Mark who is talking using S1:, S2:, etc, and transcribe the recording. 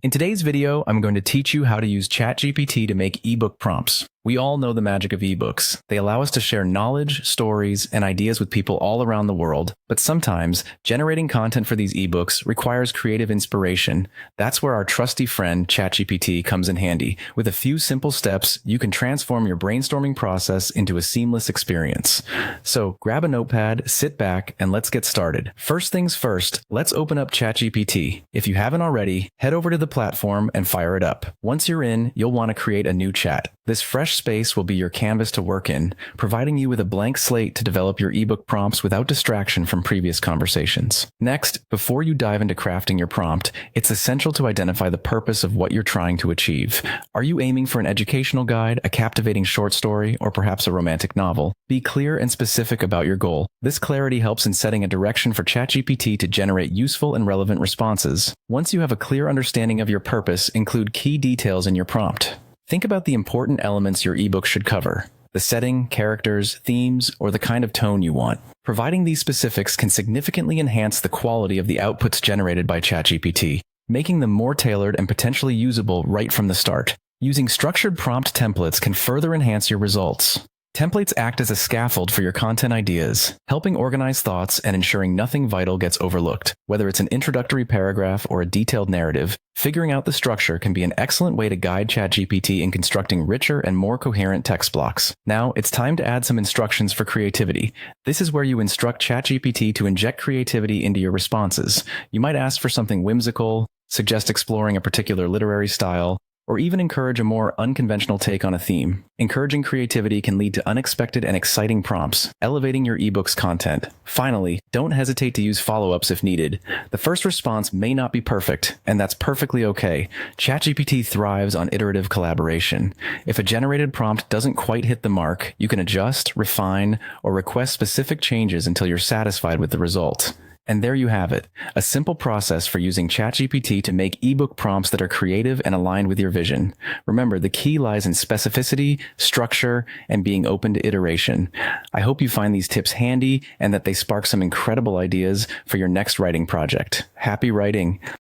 S1: In today's video, I'm going to teach you how to use Chatgpt to make ebook prompts. We all know the magic of ebooks. They allow us to share knowledge, stories, and ideas with people all around the world, but sometimes generating content for these ebooks requires creative inspiration. That's where our trusty friend Chatgpt comes in handy. With a few simple steps, you can transform your brainstorming process into a seamless experience. So grab a notepad, sit back, and let's get started. First things first, let's open up Chatgpt. If you haven't already, head over to the platform and fire it up. Once you're in, you'll want to create a new chat. This fresh space will be your canvas to work in, providing you with a blank slate to develop your ebook prompts without distraction from previous conversations. Next, before you dive into crafting your prompt, it's essential to identify the purpose of what you're trying to achieve. Are you aiming for an educational guide, a captivating short story, or perhaps a romantic novel? Be clear and specific about your goal. This clarity helps in setting a direction for Chatgpt to generate useful and relevant responses. Once you have a clear understanding of your purpose, include key details in your prompt. Think about the important elements your ebook should cover: the setting, characters, themes, or the kind of tone you want. Providing these specifics can significantly enhance the quality of the outputs generated by Chatgpt, making them more tailored and potentially usable right from the start. Using structured prompt templates can further enhance your results. Templates act as a scaffold for your content ideas, helping organize thoughts and ensuring nothing vital gets overlooked. Whether it's an introductory paragraph or a detailed narrative, figuring out the structure can be an excellent way to guide Chatgpt in constructing richer and more coherent text blocks. Now, it's time to add some instructions for creativity. This is where you instruct Chatgpt to inject creativity into your responses. You might ask for something whimsical, suggest exploring a particular literary style, or even encourage a more unconventional take on a theme. Encouraging creativity can lead to unexpected and exciting prompts, elevating your ebook's content. Finally, don't hesitate to use follow-ups if needed. The first response may not be perfect, and that's perfectly okay. Chatgpt thrives on iterative collaboration. If a generated prompt doesn't quite hit the mark, you can adjust, refine, or request specific changes until you're satisfied with the result. And there you have it, a simple process for using Chatgpt to make ebook prompts that are creative and aligned with your vision. Remember, the key lies in specificity, structure, and being open to iteration. I hope you find these tips handy and that they spark some incredible ideas for your next writing project. Happy writing!